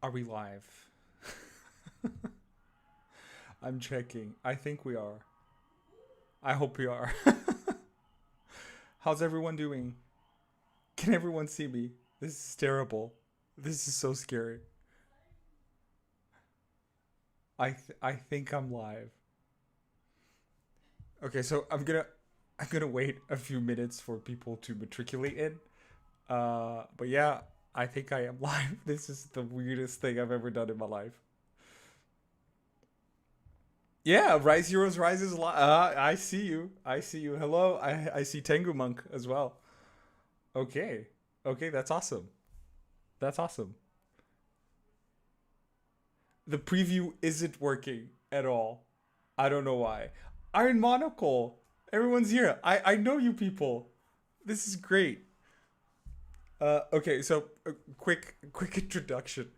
Are we live? I'm checking. I think we are. I hope we are. How's everyone doing? Can everyone see me? This is terrible. This is so scary. I think I'm live. Okay, so I'm gonna wait a few minutes for people to matriculate in. But yeah, I think I am live. This is the weirdest thing I've ever done in my life. Yeah, Rise Heroes rises. I see you. I see you. Hello. I see Tengu Monk as well. Okay. Okay, that's awesome. That's awesome. The preview isn't working at all. I don't know why. Iron Monocle. Everyone's here. I know you people. This is great. Okay, so quick introduction.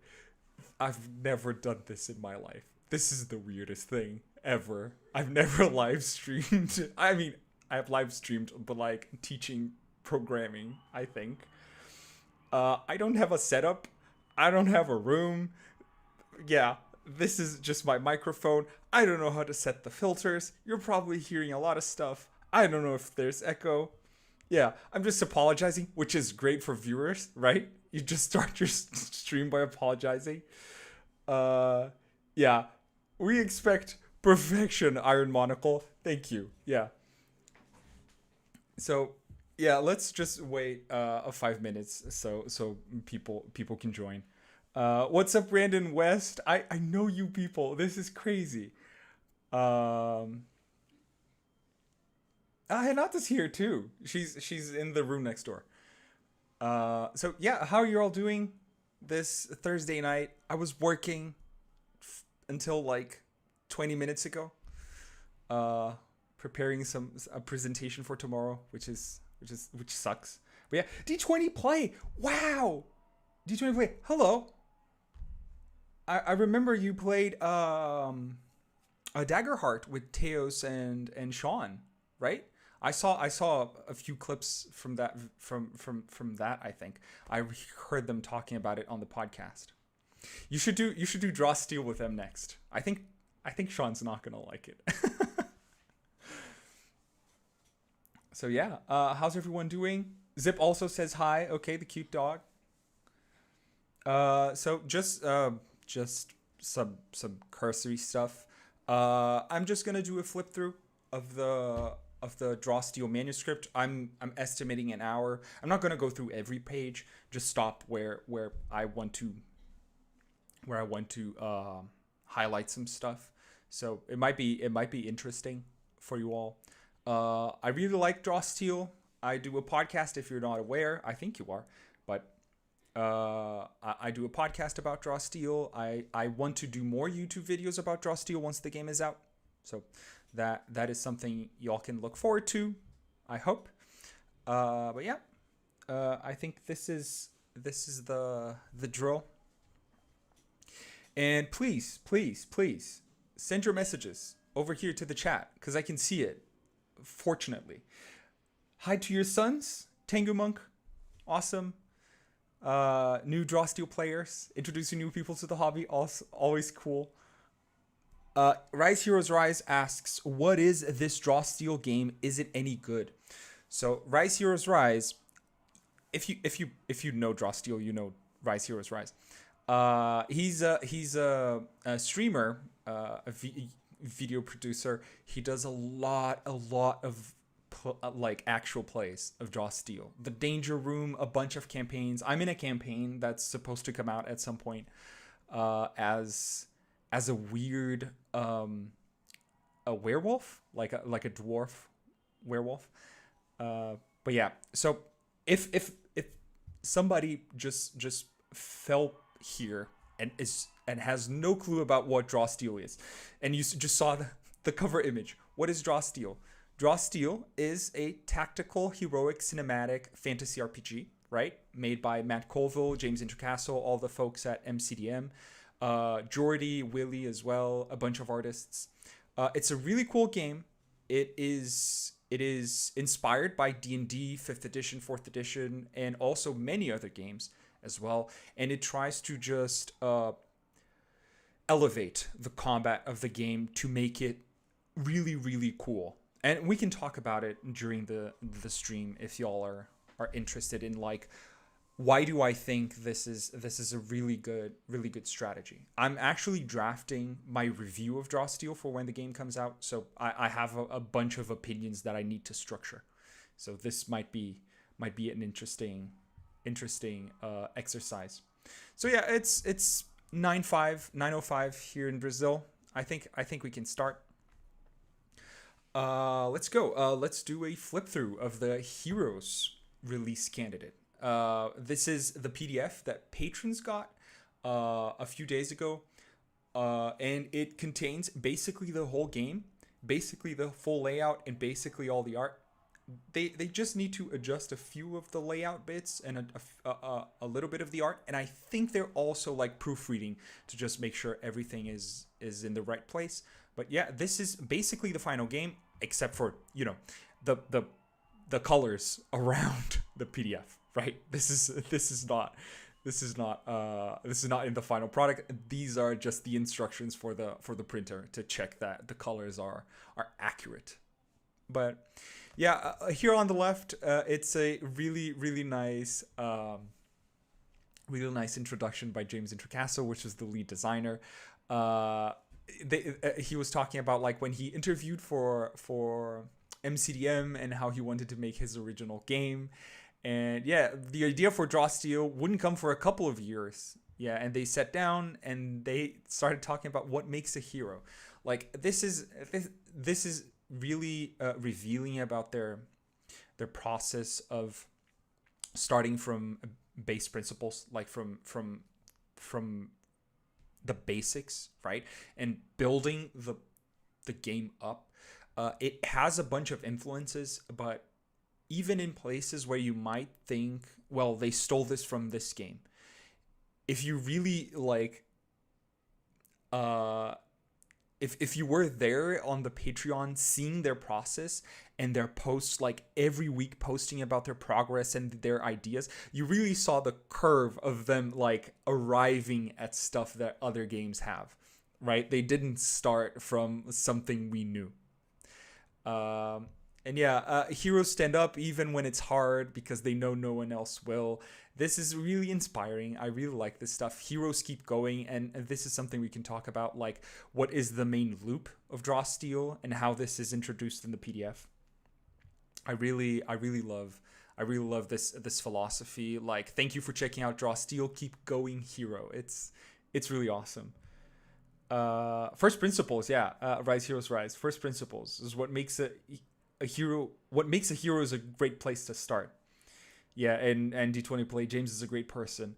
I've never done this in my life. This is the weirdest thing ever. I've never live streamed. I mean, I have live streamed, but like teaching programming, I think. I don't have a setup. I don't have a room. Yeah, this is just my microphone. I don't know how to set the filters. You're probably hearing a lot of stuff. I don't know if there's echo. Yeah, I'm just apologizing, which is great for viewers, right? You just start your stream by apologizing. Uh, yeah, we expect perfection, Iron Monocle. Thank you. Yeah. So, yeah, let's just wait 5 minutes so people can join. What's up, Brandon West? I know you people. This is crazy. Um, Hinata's here too. She's in the room next door. So yeah, how are you all doing this Thursday night? I was working until like 20 minutes ago, uh, preparing a presentation for tomorrow, which sucks. But yeah, D20 play. Wow, D20 play. Hello. I remember you played a Daggerheart with Teos and Sean, right? I saw a few clips from that. I think I heard them talking about it on the podcast. You should do Draw Steel with them next. I think Sean's not gonna like it. So yeah, how's everyone doing? Zip also says hi. Okay, the cute dog. So just some cursory stuff. I'm just gonna do a flip through of the Draw Steel manuscript. I'm estimating an hour. I'm not gonna go through every page. Just stop where I want to highlight some stuff. So it might be interesting for you all. I really like Draw Steel. I do a podcast. If you're not aware, I think you are, but I do a podcast about Draw Steel. I want to do more YouTube videos about Draw Steel once the game is out. So that is something y'all can look forward to, I hope. But yeah, I think this is the drill. And please send your messages over here to the chat because I can see it. Fortunately, hi to your sons, Tengu Monk, awesome. New Draw Steel players, introducing new people to the hobby, also always cool. Rise Heroes Rise asks, "What is this Draw Steel game? Is it any good?" So Rise Heroes Rise, if you know Draw Steel, you know Rise Heroes Rise. He's a streamer, video producer. He does a lot of like actual plays of Draw Steel. The Danger Room, a bunch of campaigns. I'm in a campaign that's supposed to come out at some point, as a weird a werewolf, like a dwarf werewolf. But yeah, so if somebody just fell here and has no clue about what Draw Steel is, and you just saw the cover image, what is Draw Steel? Draw Steel is a tactical, heroic, cinematic fantasy RPG, right? Made by Matt Colville, James Introcaso, all the folks at MCDM, Jordy, Willie as well, a bunch of artists. It's a really cool game. It is inspired by D&D 5th edition, 4th edition, and also many other games. as well, and it tries to just elevate the combat of the game to make it really, really cool. And we can talk about it during the stream if y'all are interested in like why do I think this is a really good strategy. I'm actually drafting my review of Draw Steel for when the game comes out, so I have a bunch of opinions that I need to structure. So this might be an interesting exercise. So yeah, it's 9:05 here in Brazil. I think we can start. Let's go. Let's do a flip through of the Heroes release candidate. This is the PDF that patrons got a few days ago, and it contains basically the whole game, basically the full layout, and basically all the art. They just need to adjust a few of the layout bits and a little bit of the art, and I think they're also like proofreading to just make sure everything is in the right place. But yeah, this is basically the final game, except for the colors around the PDF. Right? This is not in the final product. These are just the instructions for the printer to check that the colors are accurate. But yeah, here on the left, it's a really nice introduction by James Introcaso, which is the lead designer. He was talking about like when he interviewed for MCDM and how he wanted to make his original game. And yeah, the idea for Draw Steel wouldn't come for a couple of years. Yeah, and they sat down and they started talking about what makes a hero. Like this is really revealing about their process of starting from base principles, like from the basics, right, and building the game up. It has a bunch of influences, but even in places where you might think, well, they stole this from this game, if you really like if you were there on the Patreon seeing their process and their posts, like every week posting about their progress and their ideas, you really saw the curve of them like arriving at stuff that other games have, right? They didn't start from something we knew. And yeah, heroes stand up even when it's hard because they know no one else will. This is really inspiring. I really like this stuff. Heroes keep going, and this is something we can talk about, like what is the main loop of Draw Steel and how this is introduced in the PDF. I really love this philosophy. Like, thank you for checking out Draw Steel. Keep going, hero. It's really awesome. First principles, yeah. Rise Heroes Rise. First principles is what makes a hero. What makes a hero is a great place to start. Yeah, and D20 Play, James is a great person.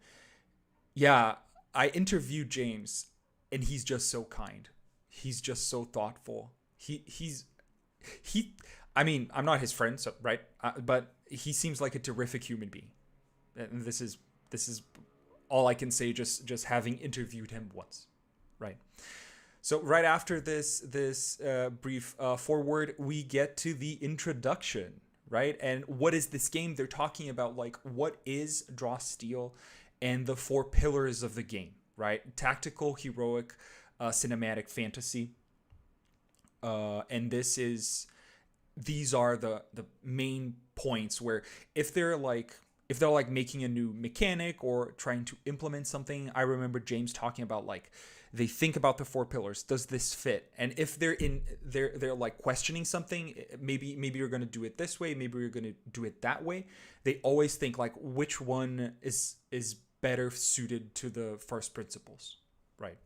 Yeah, I interviewed James, and he's just so kind. He's just so thoughtful. He. I mean, I'm not his friend, so right, but he seems like a terrific human being. And this is all I can say. Just having interviewed him once, right? So right after this brief forward, we get to the introduction, right? And what is this game? They're talking about like what is Draw Steel and the four pillars of the game, right? Tactical, heroic, cinematic, fantasy. And these are the main points where if they're like making a new mechanic or trying to implement something, I remember James talking about like they think about the four pillars. Does this fit? And if they're like questioning something, maybe you're going to do it this way, maybe you're going to do it that way. They always think like which one is better suited to the first principles, right?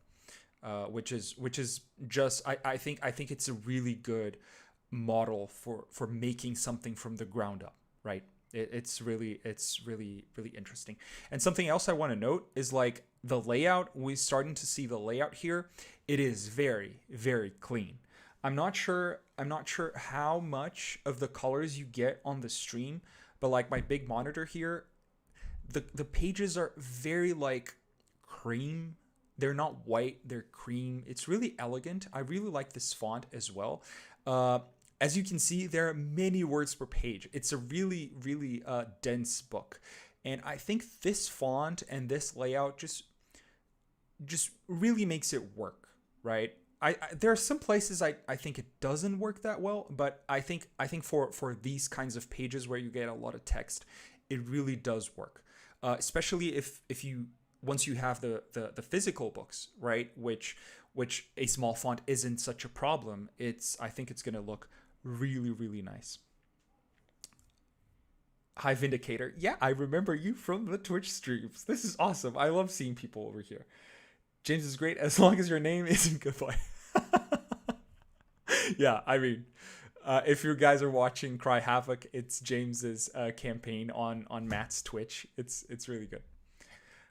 Which is just I think it's a really good model for making something from the ground up, right? It's really interesting. And something else I want to note is like the layout. We're starting to see the layout here. It is very, very clean. I'm not sure how much of the colors you get on the stream, but like my big monitor here, the pages are very like cream. They're not white, they're cream. It's really elegant. I really like this font as well. As you can see, there are many words per page. It's a really dense book. And I think this font and this layout just really makes it work, right? There are some places I think it doesn't work that well, but I think for these kinds of pages where you get a lot of text, it really does work. Especially if you once you have the physical books, right? Which a small font isn't such a problem. I think it's gonna look really, really nice. Hi Vindicator. Yeah, I remember you from the Twitch streams. This is awesome. I love seeing people over here. James is great as long as your name isn't goodbye. Yeah, I mean, if you guys are watching Cry Havoc, it's James's campaign on Matt's Twitch. It's really good.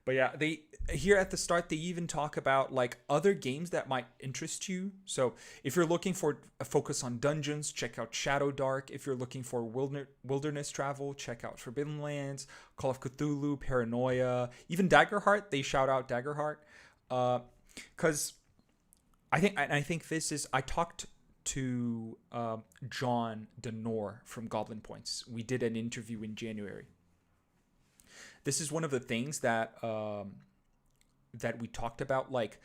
But yeah, they here at the start they even talk about like other games that might interest you. So if you're looking for a focus on dungeons, check out Shadow Dark. If you're looking for wilderness travel, check out Forbidden Lands, Call of Cthulhu, Paranoia, even Daggerheart. They shout out Daggerheart, because I think this is I talked to John Denor from Goblin Points. We did an interview in January. This is one of the things that that we talked about. Like,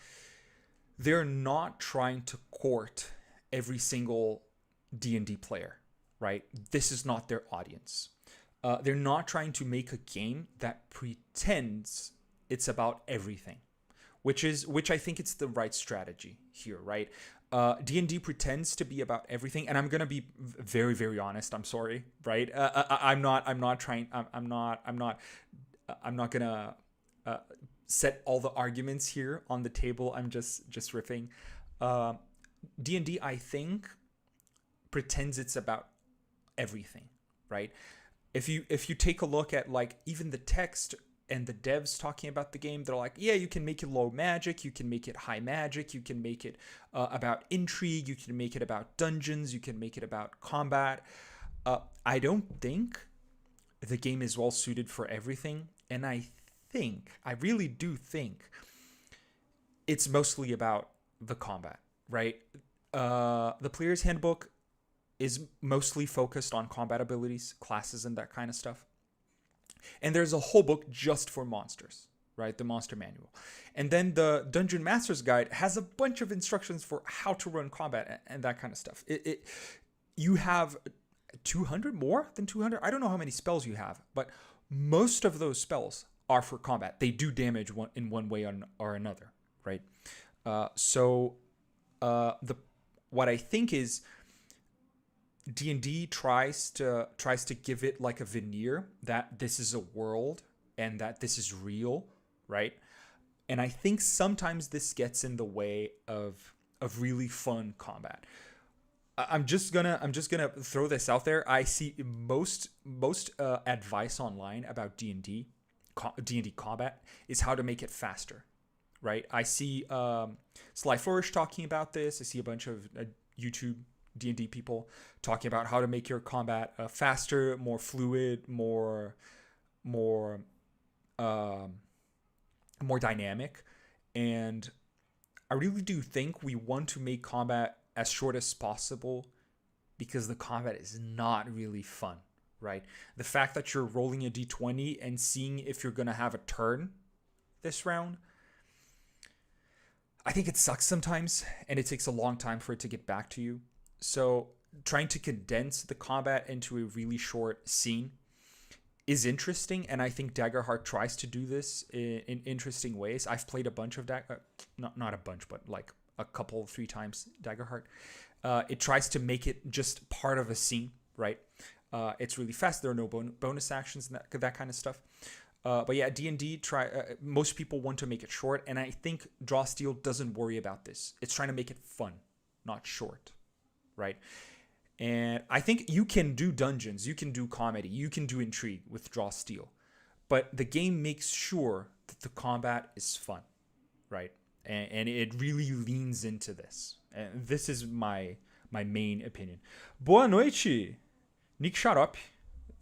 they're not trying to court every single D&D player, right? This is not their audience. They're not trying to make a game that pretends it's about everything, which I think it's the right strategy here, right? D&D pretends to be about everything, and I'm gonna be very, very honest. I'm sorry, right? I'm not gonna set all the arguments here on the table. I'm just riffing. D&D, I think, pretends it's about everything, right? If you take a look at like even the text and the devs talking about the game, they're like, yeah, you can make it low magic, you can make it high magic, you can make it about intrigue, you can make it about dungeons, you can make it about combat. I don't think the game is well suited for everything, and I really do think it's mostly about the combat, right? The player's handbook is mostly focused on combat abilities, classes, and that kind of stuff. And there's a whole book just for monsters, right? The monster manual. And then the Dungeon Master's Guide has a bunch of instructions for how to run combat and that kind of stuff. You have 200, more than 200? I don't know how many spells you have, but most of those spells are for combat. They do damage in one way or another, right? What I think is D&D tries to give it like a veneer that this is a world and that this is real, right? And I think sometimes this gets in the way of really fun combat. I'm just gonna throw this out there. I see most advice online about D&D combat is how to make it faster, right? I see Sly Flourish talking about this. I see a bunch of YouTube D&D people talking about how to make your combat faster, more fluid, more dynamic. And I really do think we want to make combat as short as possible because the combat is not really fun, right? The fact that you're rolling a d20 and seeing if you're going to have a turn this round, I think it sucks sometimes, and it takes a long time for it to get back to you. So trying to condense the combat into a really short scene is interesting, and I think Daggerheart tries to do this in interesting ways. I've played a bunch of not a bunch, but like a couple, 3 times Daggerheart. It tries to make it just part of a scene, right? It's really fast. There are no bonus actions and that kind of stuff. But yeah, D&D most people want to make it short, and I think Draw Steel doesn't worry about this. It's trying to make it fun, not short, right? And I think you can do dungeons, you can do comedy, you can do intrigue with Draw Steel, but the game makes sure that the combat is fun, right? And it really leans into this. And this is my main opinion. Boa noite, Nick. Shut up.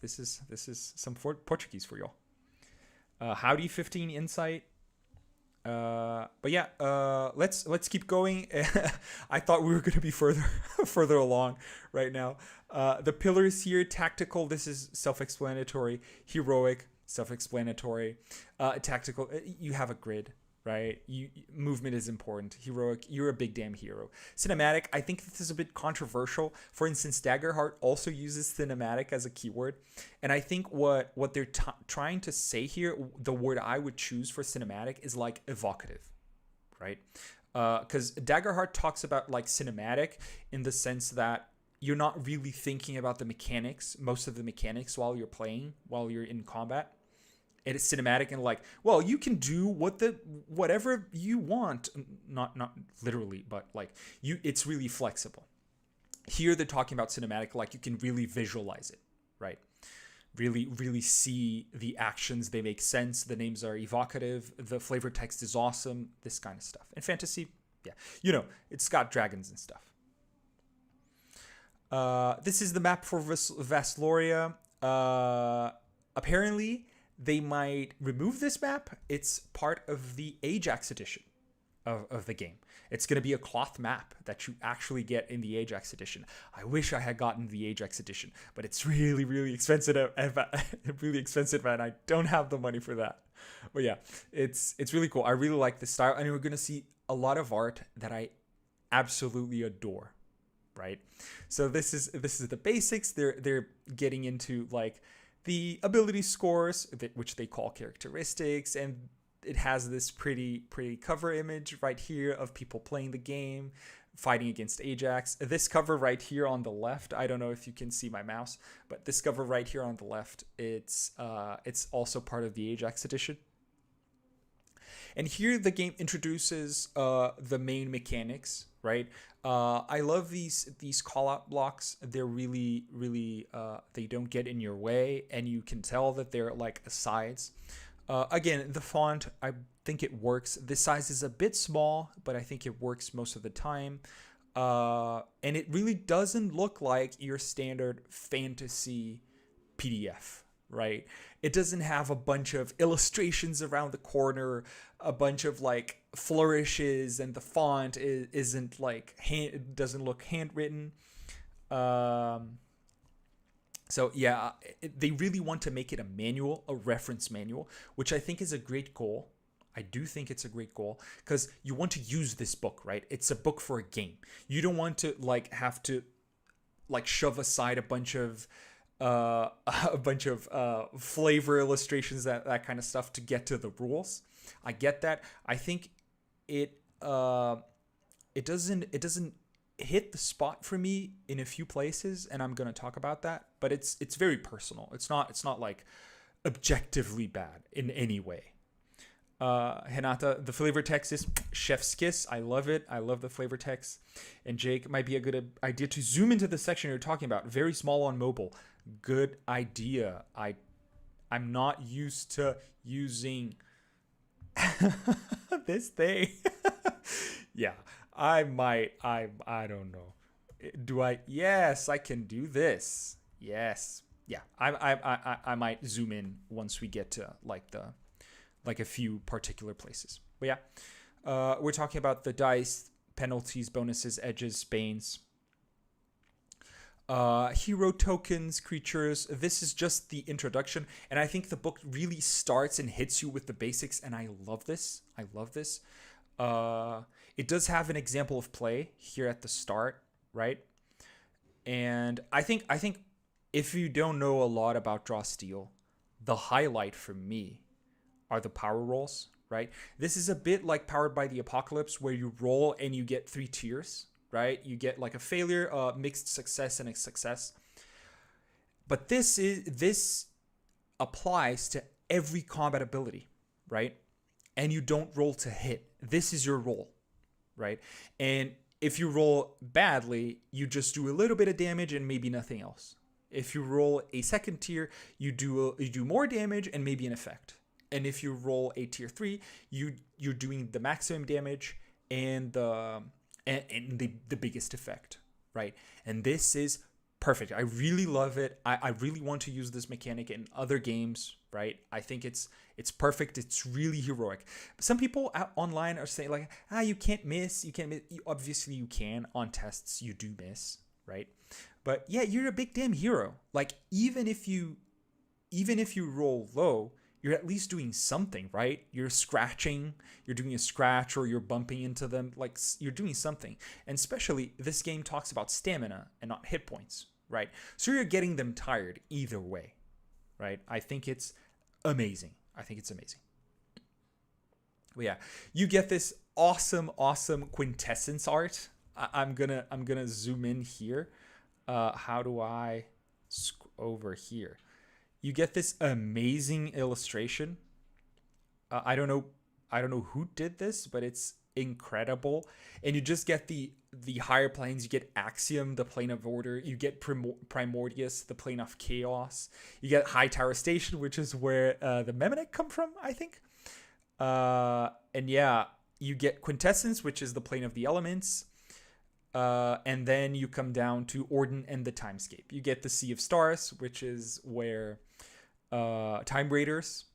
This is some Portuguese for y'all. Howdy 15 insight. But yeah, let's keep going. I thought we were going to be further along right now. The pillars here: tactical. This is self-explanatory. Heroic, self-explanatory. Tactical, you have a grid, right? Movement is important. Heroic, you're a big damn hero. Cinematic, I think this is a bit controversial. For instance, Daggerheart also uses cinematic as a keyword, and I think what they're trying to say here, the word I would choose for cinematic is like evocative, right? Because Daggerheart talks about like cinematic in the sense that you're not really thinking about the mechanics, most of the mechanics while you're in combat. It is cinematic and like, well, you can do whatever you want, not literally, but like it's really flexible. Here they're talking about cinematic like you can really visualize it, right? Really see the actions, they make sense, the names are evocative, the flavor text is awesome, this kind of stuff. And fantasy, yeah, it's got dragons and stuff. This is the map for Vastloria. Apparently, they might remove this map. It's part of the Ajax edition of the game. It's going to be a cloth map that you actually get in the Ajax edition. I wish I had gotten the Ajax edition, but it's really, really expensive. Really expensive, and I don't have the money for that. But yeah, it's really cool. I really like this style, and we're going to see a lot of art that I absolutely adore. Right, so this is the basics. They're getting into like the ability scores, which they call characteristics, and it has this pretty cover image right here of people playing the game, fighting against Ajax. This cover right here on the left, I don't know if you can see my mouse, but this cover right here on the left, it's also part of the Ajax edition. And here the game introduces the main mechanics, right? I love these call-out blocks. They're really, they don't get in your way, and you can tell that they're like asides. Again, the font, I think it works. This size is a bit small, but I think it works most of the time. And it really doesn't look like your standard fantasy PDF, right? It doesn't have a bunch of illustrations around the corner, a bunch of like flourishes, and the font isn't like it doesn't look handwritten. So yeah, they really want to make it a manual, a reference manual, which I think is a great goal. I do think it's a great goal because you want to use this book, right? It's a book for a game. You don't want to like have to like shove aside a bunch of flavor illustrations, that kind of stuff to get to the rules. I get that. I think it doesn't hit the spot for me in a few places, and I'm gonna talk about that. But it's very personal. It's not like objectively bad in any way. Hinata, the flavor text is chef's kiss. I love it. I love the flavor text. And Jake, might be a good idea to zoom into the section you're talking about. Very small on mobile. Good idea. I'm not used to using this thing. Yeah, I don't know. Do I? Yes, I can do this. Yes. Yeah, I might zoom in once we get to like a few particular places. But yeah, we're talking about the dice, penalties, bonuses, edges, banes, hero tokens, creatures. This is just the introduction, and I think the book really starts and hits you with the basics, and I love this. It does have an example of play here at the start, right? And I think if you don't know a lot about Draw Steel, the highlight for me are the power rolls, right? This is a bit like Powered by the Apocalypse, where you roll and you get 3 tiers, right? You get like a failure, a mixed success, and a success. But this applies to every combat ability, right? And you don't roll to hit. This is your roll, right? And if you roll badly, you just do a little bit of damage and maybe nothing else. If you roll a second tier, you do more damage and maybe an effect. And if you roll a tier 3, you're doing the maximum damage and the biggest effect, right? And this is perfect. I really love it. I really want to use this mechanic in other games, right? I think it's perfect. It's really heroic. Some people online are saying like, you can't miss. You can't miss. Obviously you can. On tests you do miss, right? But yeah, you're a big damn hero. Like even if you even if you roll low, you're at least doing something, right? You're scratching, you're doing a scratch, or you're bumping into them. Like, you're doing something. And especially, this game talks about stamina and not hit points, right? So you're getting them tired either way, right? I think it's amazing. I think it's amazing. But yeah, you get this awesome quintessence art. I'm gonna zoom in here. How do I over here? You get this amazing illustration. I don't know who did this, but it's incredible. And you just get the higher planes. You get Axiom, the plane of order. You get Primordius, the plane of chaos. You get High Tower Station, which is where the Memenek come from, I think. And yeah, you get Quintessence, which is the plane of the elements. And then you come down to Orden and the Timescape. You get the Sea of Stars, which is where Time Raiders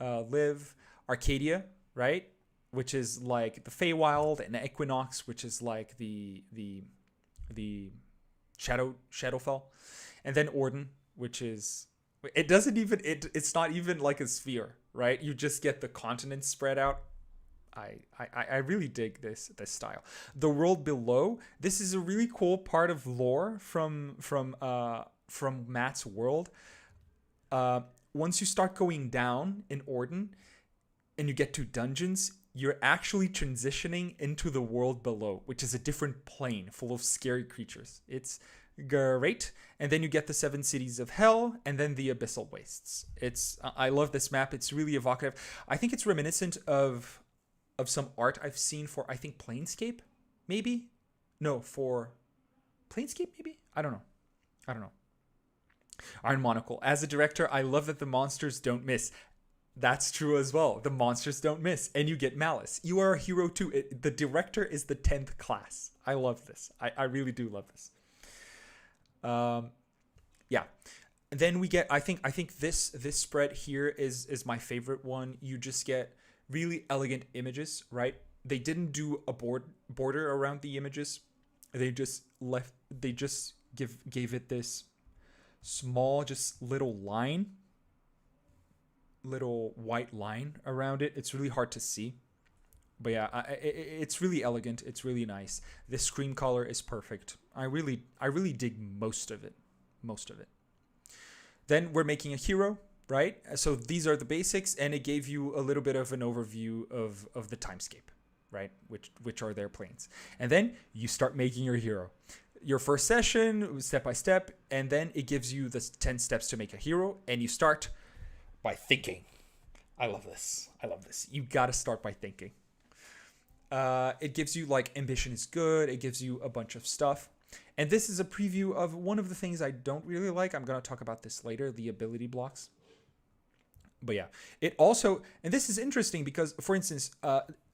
live. Arcadia, right? Which is like the Feywild, and Equinox, which is like the Shadowfell. And then Orden, which is it's not even like a sphere, right? You just get the continents spread out. I really dig this style. The world below, this is a really cool part of lore from Matt's world. Once you start going down in Orden and you get to dungeons, you're actually transitioning into the world below, which is a different plane full of scary creatures. It's great. And then you get the 7 cities of hell, and then the abyssal wastes. I love this map. It's really evocative. I think it's reminiscent of some art I've seen for, I think, Planescape, maybe? No, for Planescape, maybe? I don't know. Iron Monocle. As a director, I love that the monsters don't miss. That's true as well. The monsters don't miss. And you get Malice. You are a hero too. The director is the 10th class. I love this. I really do love this. Yeah. And then we get, I think this spread here is my favorite one. You just get really elegant images, right? They didn't do a border around the images. They just gave it this small, just little white line around it. It's really hard to see, but yeah, it's really elegant. It's really nice. The screen color is perfect. I really dig most of it. Then we're making a hero, right? So these are the basics, and it gave you a little bit of an overview of the Timescape, right? Which are their planes. And then you start making your hero. Your first session, step by step, and then it gives you the 10 steps to make a hero, and you start by thinking. I love this. You gotta start by thinking. It gives you, like, ambition is good. It gives you a bunch of stuff. And this is a preview of one of the things I don't really like. I'm gonna talk about this later, the ability blocks. But yeah, it also, and this is interesting because, for instance,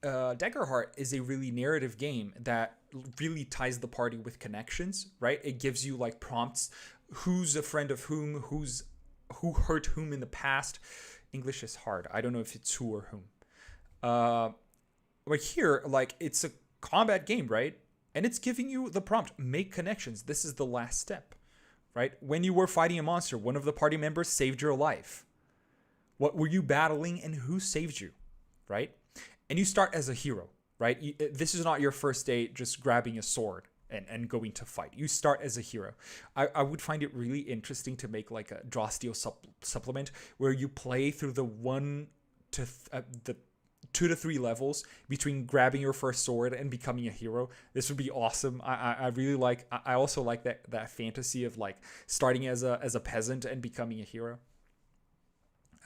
Daggerheart is a really narrative game that really ties the party with connections, right? It gives you like prompts, who's a friend of whom, who hurt whom in the past. English is hard. I don't know if it's who or whom. But here, like, it's a combat game, right? And it's giving you the prompt, make connections. This is the last step, right? When you were fighting a monster, one of the party members saved your life. What were you battling and who saved you, right? And you start as a hero, right? This is not your first day just grabbing a sword and going to fight. You start as a hero. I would find it really interesting to make like a draw steal supplement where you play through the 2 to 3 levels between grabbing your first sword and becoming a hero. This would be awesome. I really like. I also like that fantasy of like starting as a peasant and becoming a hero.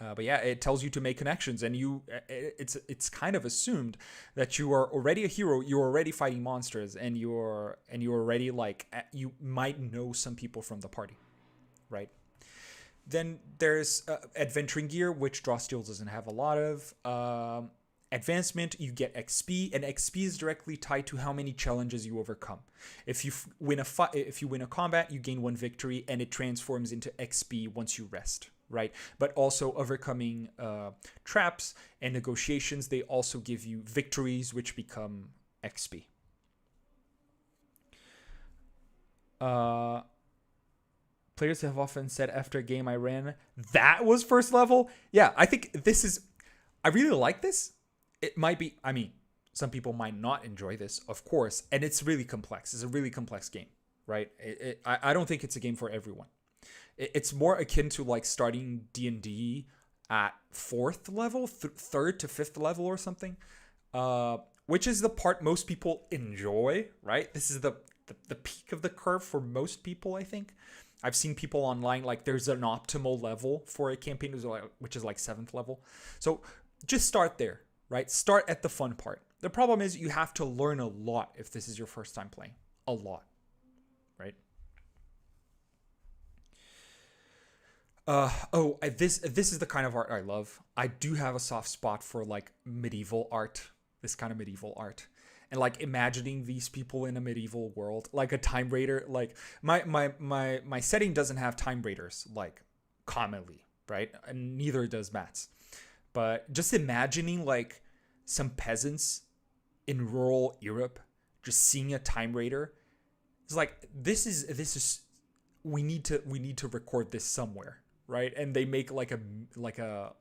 But yeah, it tells you to make connections, and it's kind of assumed that you are already a hero. You're already fighting monsters, and you're already like, you might know some people from the party, right? Then there's adventuring gear, which Draw Steel doesn't have a lot of. Advancement, you get XP, and XP is directly tied to how many challenges you overcome. If you win a combat, you gain 1 victory, and it transforms into XP once you rest, right? But also overcoming traps and negotiations, they also give you victories, which become XP. Players have often said after a game I ran, that was first level. Yeah, I think this is, I really like this. It might be, I mean, some people might not enjoy this, of course, and it's really complex. It's a really complex game, right? I don't think it's a game for everyone. It's more akin to like starting D&D at fourth level, third to fifth level or something, which is the part most people enjoy, right? This is the peak of the curve for most people, I think. I've seen people online, like there's an optimal level for a campaign, which is like seventh level. So just start there, right? Start at the fun part. The problem is you have to learn a lot if this is your first time playing. A lot, right? This is the kind of art I love. I do have a soft spot for like medieval art, this kind of medieval art. And like imagining these people in a medieval world, like a time raider. Like my setting doesn't have time raiders like commonly, right? And neither does Matt's. But just imagining like some peasants in rural Europe just seeing a time raider, it's like this is we need to record this somewhere, right? And they make like a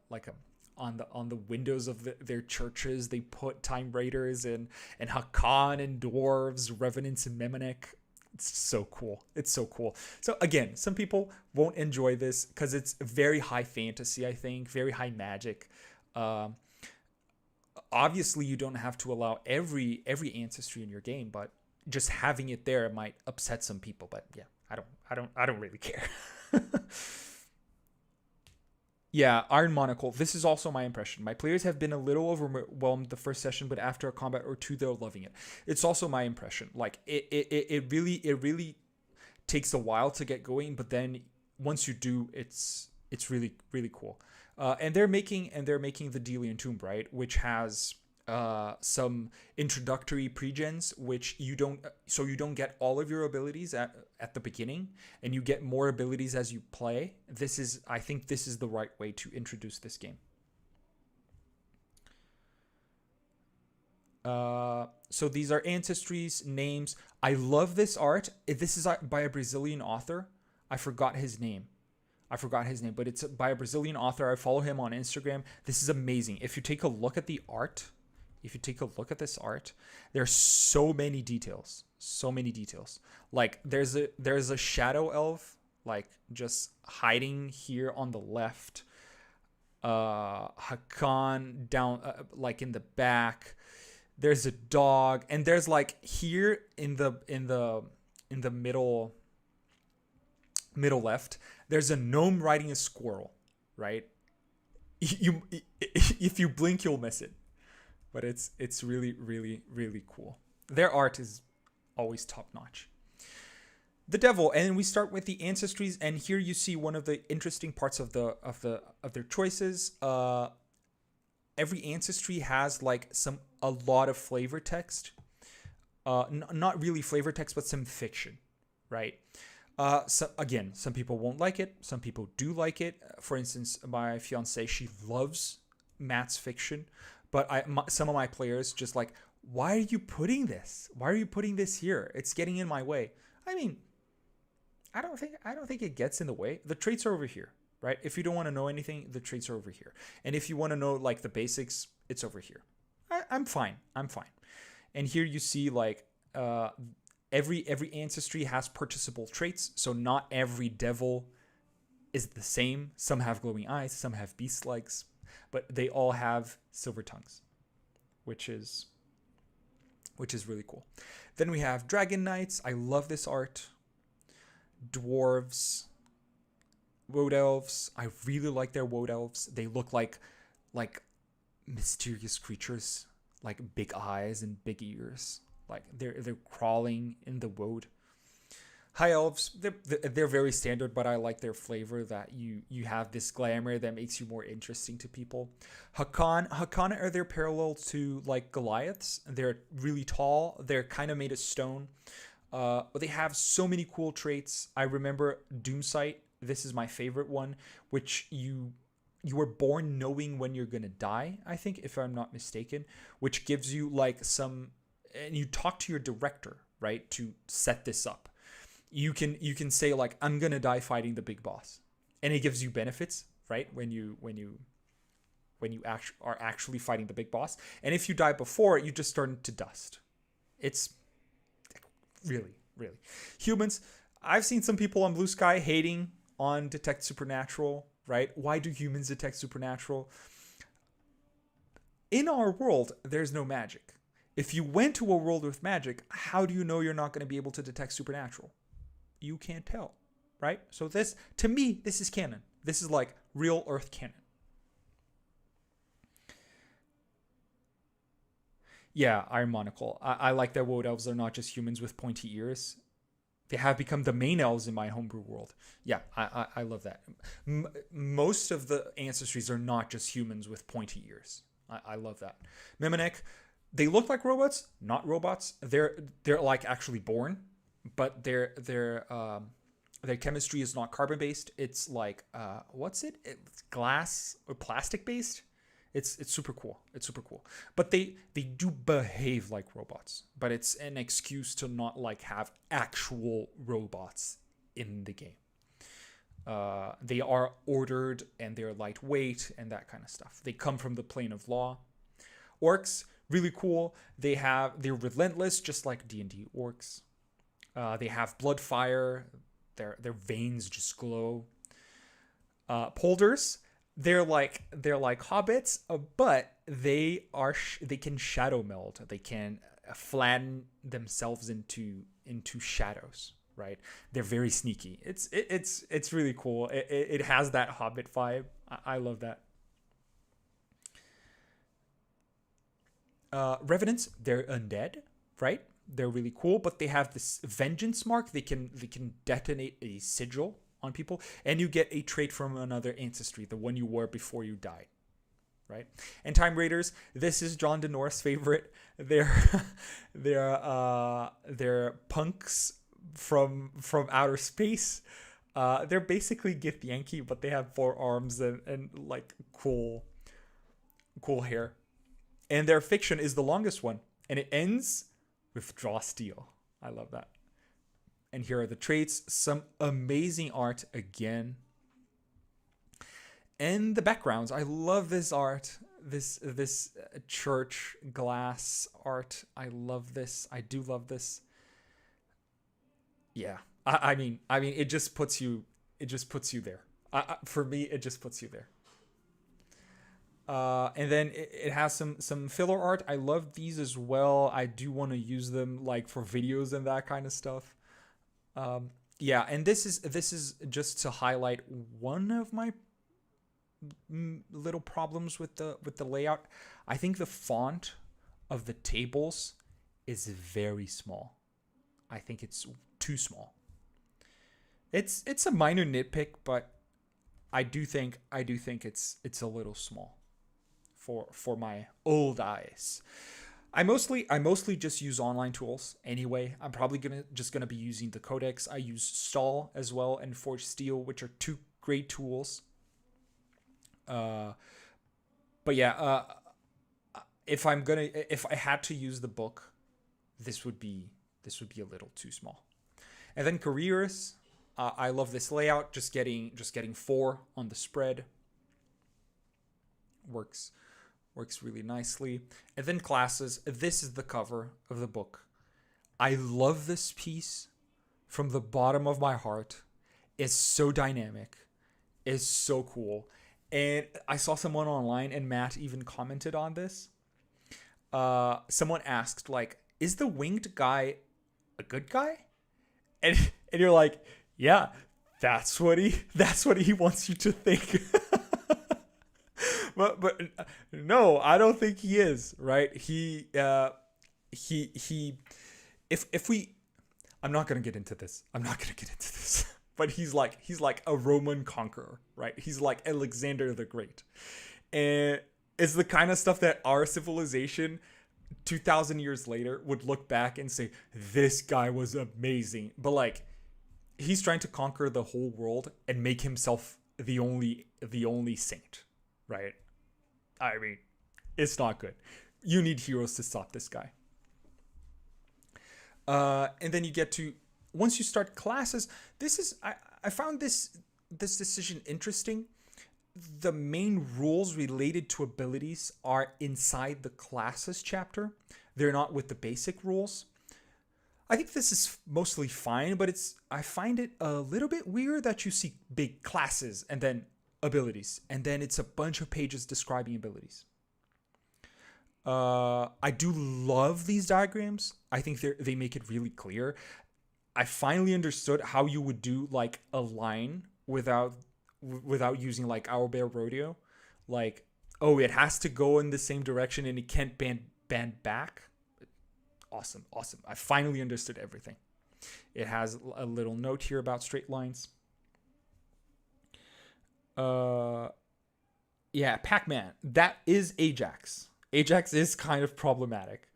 on the windows of their churches, they put time raiders and Hakan and dwarves, revenants and Memenek. It's so cool. It's so cool. So again, some people won't enjoy this because it's very high fantasy, I think, very high magic. Obviously, you don't have to allow every ancestry in your game, but just having it there might upset some people. But yeah, I don't really care. Yeah, Iron Monocle. This is also my impression. My players have been a little overwhelmed the first session, but after a combat or two, they're loving it. It's also my impression. Like it really takes a while to get going, but then once you do, it's really really cool. And they're making the Delian Tomb, right, which has some introductory pre-gens, which you don't get all of your abilities at the beginning, and you get more abilities as you play. I think this is the right way to introduce this game. So these are Ancestries names. I love this art. This is by a Brazilian author. I forgot his name, but it's by a Brazilian author. I follow him on Instagram. This is amazing. If you take a look at the art, if you take a look at this art, there's so many details. Like there's a shadow elf, like just hiding here on the left. Hakan down, like in the back. There's a dog, and there's like here in the middle left, there's a gnome riding a squirrel, right? If you blink, you'll miss it. But it's really really really cool. Their art is always top notch. The devil, and we start with the ancestries, and here you see one of the interesting parts of their choices. Every ancestry has like a lot of flavor text. Not really flavor text, but some fiction, right? So again, some people won't like it. Some people do like it. For instance, my fiance, she loves Matt's fiction, but some of my players just like, why are you putting this? Why are you putting this here? It's getting in my way. I mean, I don't think it gets in the way. The traits are over here, right? If you don't want to know anything, the traits are over here. And if you want to know like the basics, it's over here. I'm fine. And here you see like every ancestry has purchasable traits. So not every devil is the same. Some have glowing eyes, some have beast legs, but they all have silver tongues, which is really cool. Then we have dragon knights. I love this art. Dwarves, woad elves. I really like their woad elves. They look like mysterious creatures, like big eyes and big ears. Like they're crawling in the woad. High elves, they're very standard, but I like their flavor, that you have this glamour that makes you more interesting to people. Hakan are their parallel to like Goliaths. They're really tall. They're kind of made of stone. But they have so many cool traits. I remember Doomsight. This is my favorite one, which you were born knowing when you're gonna die, I think, if I'm not mistaken, which gives you like some, and you talk to your director, right, to set this up. You can say like, I'm gonna die fighting the big boss, and it gives you benefits, right? When you are actually fighting the big boss, and if you die before, you just turn to dust. It's really, really. Humans, I've seen some people on Blue Sky hating on detect supernatural, right? Why do humans detect supernatural? In our world, there's no magic. If you went to a world with magic, how do you know you're not going to be able to detect supernatural? You can't tell, right? So this, to me, this is canon. This is like real Earth canon. Yeah, Iron Monocle. I like that Woad Elves are not just humans with pointy ears. They have become the main elves in my homebrew world. Yeah, I love that. Most of the ancestries are not just humans with pointy ears. I love that. Miminek, they look like robots, not robots. They're like actually born, but their chemistry is not carbon based. It's like what's it? It's glass or plastic based. It's super cool. It's super cool. But they do behave like robots. But it's an excuse to not like have actual robots in the game. They are ordered and they're lightweight and that kind of stuff. They come from the plane of law. Orcs, really cool. They're relentless, just like D&D orcs. They have blood fire. Their veins just glow. Polders, they're like hobbits, but they can shadow meld. They can flatten themselves into shadows. Right, they're very sneaky. It's really cool. It has that hobbit vibe. I love that. Revenants, they're undead, right? They're really cool, but they have this vengeance mark. They can detonate a sigil on people, and you get a trait from another ancestry, the one you were before you died, right? And Time Raiders, this is John Denor's favorite. They're punks from outer space. They're basically Githyanki, but they have 4 arms and like cool hair. And their fiction is the longest one, and it ends with draw steel. I love that. And here are the traits. Some amazing art again. And the backgrounds. I love this art. This church glass art. I love this. I do love this. Yeah. I mean, it just puts you there. For me, it just puts you there. And then it has some filler art. I love these as well. I do want to use them like for videos and that kind of stuff. Yeah, and this is just to highlight one of my little problems with the layout. I think the font of the tables is very small. I think it's too small. It's a minor nitpick, but I do think it's a little small for my old eyes. I mostly just use online tools anyway. I'm probably gonna be using the Codex. I use Stall as well and Forge Steel, which are 2 great tools. But yeah, if I had to use the book, this would be a little too small. And then careers, I love this layout. Just getting 4 on the spread works really nicely. And then classes. This is the cover of the book. I love this piece from the bottom of my heart. It's so dynamic. It's so cool. And I saw someone online, and Matt even commented on this. Someone asked, like, is the winged guy a good guy? And you're like, yeah, that's what he wants you to think. but no, I don't think he is, right? He if we I'm not going to get into this. But he's like a Roman conqueror, right? He's like Alexander the Great. And it's the kind of stuff that our civilization 2,000 years later would look back and say, this guy was amazing. But like, he's trying to conquer the whole world and make himself the only saint, right? I mean, it's not good. You need heroes to stop this guy. And then you get to once you start classes, this is I found this decision interesting. The main rules related to abilities are inside the classes chapter. They're not with the basic rules. I think this is mostly fine, but I find it a little bit weird that you see big classes and then abilities, and then it's a bunch of pages describing abilities. I do love these diagrams. I think they make it really clear. I finally understood how you would do like a line without using like Owlbear Rodeo. Like, oh, it has to go in the same direction and it can't bend back. Awesome. I finally understood everything. It has a little note here about straight lines. Yeah, Pac-Man. That is Ajax. Ajax is kind of problematic.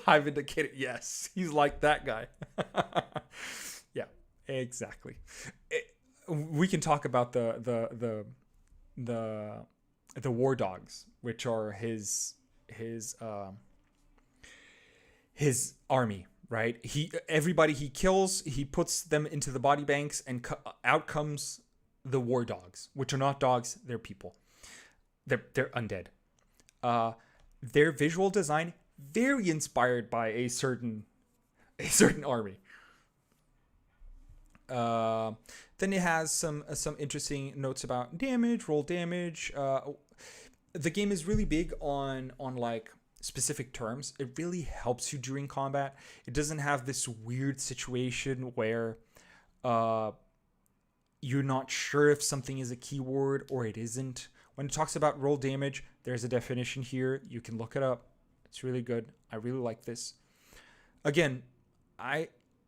I've indicated, yes, he's like that guy. Yeah, exactly. We can talk about the war dogs, which are his army, right? Everybody he kills, he puts them into the body banks, and out comes the war dogs, which are not dogs, they're people. They're undead. Their visual design very inspired by a certain army. Then it has some interesting notes about damage, roll damage. The game is really big on like specific terms. It really helps you during combat. It doesn't have this weird situation where you're not sure if something is a keyword or it isn't. When it talks about roll damage, there's a definition here. You can look it up. It's really good. I really like this. Again, I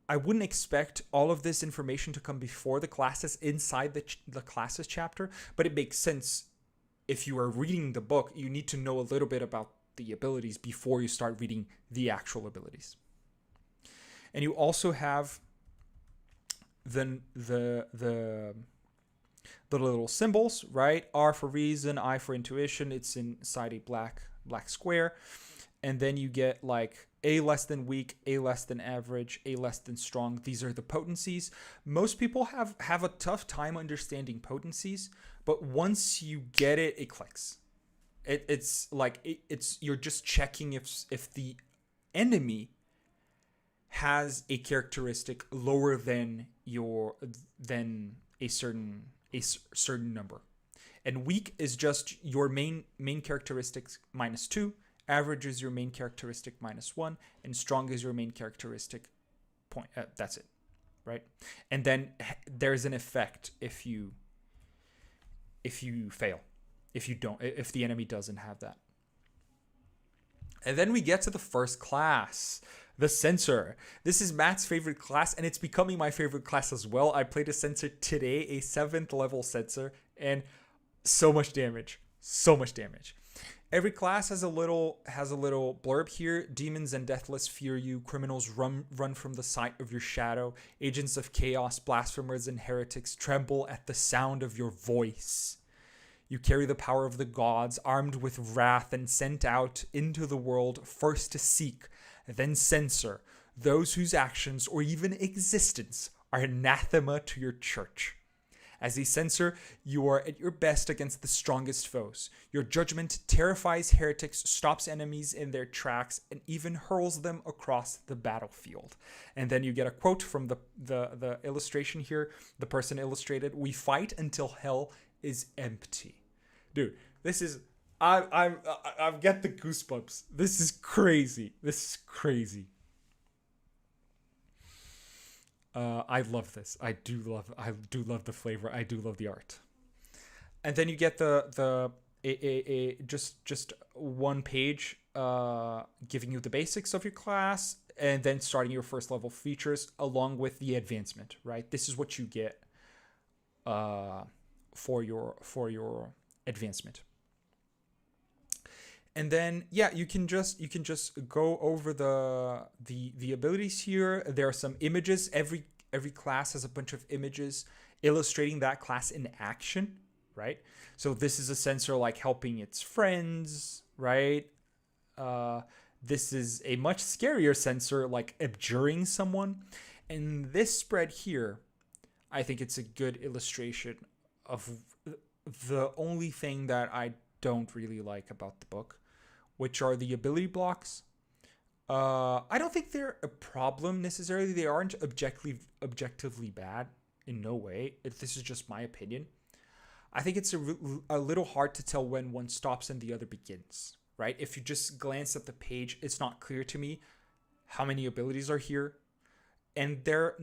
wouldn't expect all of this information to come before the classes inside the classes chapter, but it makes sense. If you are reading the book, you need to know a little bit about the abilities before you start reading the actual abilities. And you also have the little symbols, right? R for reason, I for intuition. It's inside a black square. And then you get like A less than weak, A less than average, A less than strong. These are the potencies. Most people have a tough time understanding potencies, but once you get it, it clicks. It's you're just checking if the enemy has a characteristic lower than a certain number. And weak is just your main characteristics -2. Average is your main characteristic -1, and strong is your main characteristic point. That's it, right? And then there's an effect if you fail, if the enemy doesn't have that. And then we get to the first class, the Censor. This is Matt's favorite class, and it's becoming my favorite class as well. I played a Censor today, a 7th level Censor, and so much damage. Every class has a little blurb here. Demons and deathless fear you. Criminals run from the sight of your shadow. Agents of chaos, blasphemers, and heretics tremble at the sound of your voice. You carry the power of the gods, armed with wrath and sent out into the world, first to seek, then censor those whose actions or even existence are anathema to your church. As a censor, you are at your best against the strongest foes. Your judgment terrifies heretics, stops enemies in their tracks, and even hurls them across the battlefield. And then you get a quote from the illustration here. The person illustrated, "We fight until hell is empty." Dude, this is I get the goosebumps. This is crazy. I love this. I do love the flavor. I do love the art. And then you get just one page giving you the basics of your class, and then starting your first level features along with the advancement, right? This is what you get for your advancement. And then you can just go over the abilities here. There are some images. Every class has a bunch of images illustrating that class in action, right? So this is a censor like helping its friends, right? this is a much scarier sensor, like abjuring someone. And this spread here, I think it's a good illustration of the only thing that I don't really like about the book, which are the ability blocks. I don't think they're a problem necessarily. They aren't objectively bad in no way. This is just my opinion. I think it's a little hard to tell when one stops and the other begins, right? If you just glance at the page, it's not clear to me how many abilities are here. And there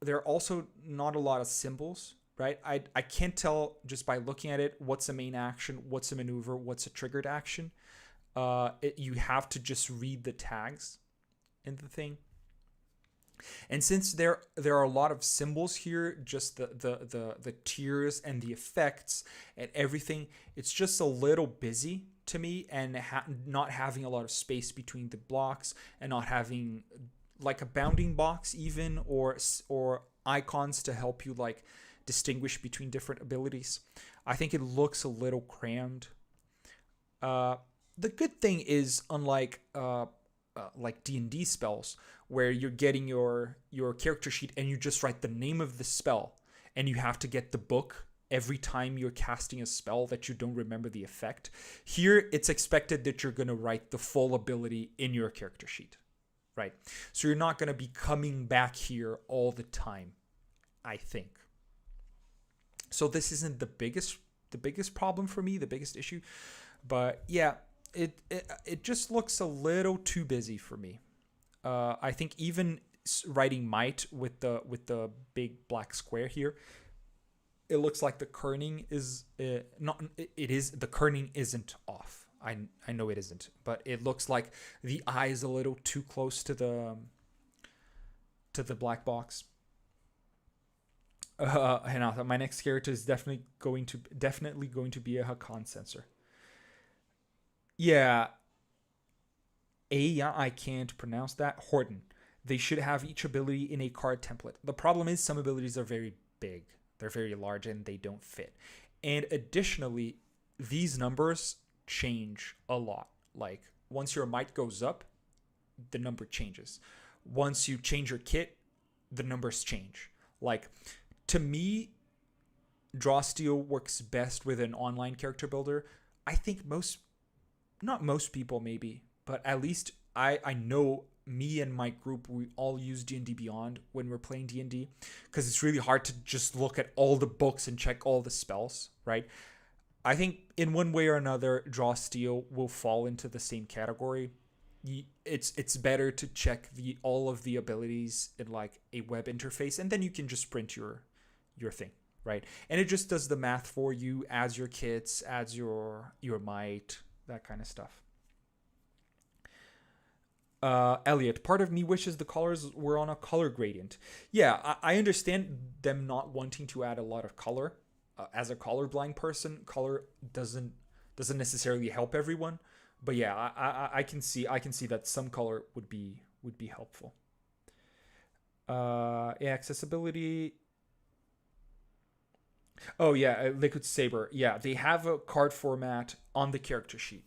are also not a lot of symbols, right? I can't tell just by looking at it what's a main action, what's a maneuver, what's a triggered action. You have to just read the tags in the thing. And since there are a lot of symbols here, just the tiers and the effects and everything, it's just a little busy to me, and not having a lot of space between the blocks, and not having like a bounding box even, or icons to help you like distinguish between different abilities. I think it looks a little crammed. The good thing is, unlike like D&D spells, where you're getting your character sheet and you just write the name of the spell, and you have to get the book every time you're casting a spell that you don't remember the effect. Here, it's expected that you're going to write the full ability in your character sheet, right? So you're not going to be coming back here all the time, I think. So this isn't the biggest problem for me, the biggest issue, but yeah, it just looks a little too busy for me. I think even writing might with the big black square here, it looks like the kerning is not. It is, the kerning isn't off. I know it isn't, but it looks like the eye is a little too close to the black box. And my next character is definitely going to be a Hakan sensor. Yeah. I can't pronounce that. Horton. They should have each ability in a card template. The problem is some abilities are very big. They're very large and they don't fit. And additionally, these numbers change a lot. Like once your might goes up, the number changes. Once you change your kit, the numbers change. Like, to me, Draw Steel works best with an online character builder. I think not most people maybe, but at least I know me and my group, we all use D&D Beyond when we're playing D&D, because it's really hard to just look at all the books and check all the spells, right? I think in one way or another, Draw Steel will fall into the same category. It's better to check all of the abilities in like a web interface, and then you can just print your thing, right? And it just does the math for you, adds your kits, adds your might, that kind of stuff. Elliot, part of me wishes the colors were on a color gradient. Yeah, I understand them not wanting to add a lot of color. As a colorblind person, color doesn't necessarily help everyone. But yeah, I can see that some color would be helpful. Yeah, accessibility. Oh yeah, Liquid Saber. Yeah, they have a card format on the character sheet,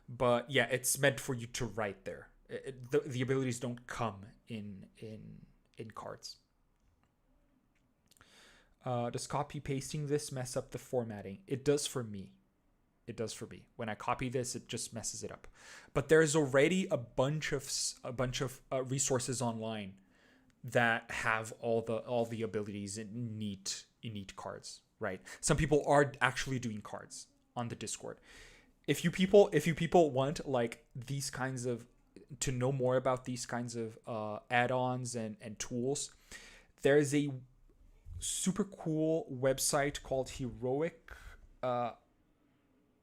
but yeah, it's meant for you to write there. The abilities don't come in cards. Does copy pasting this mess up the formatting? It does for me. When I copy this, it just messes it up. But there's already a bunch of resources online that have all the abilities in neat cards, right? Some people are actually doing cards on the Discord. If you people want like these kinds of, to know more about these kinds of add-ons and tools, there's a super cool website called Heroic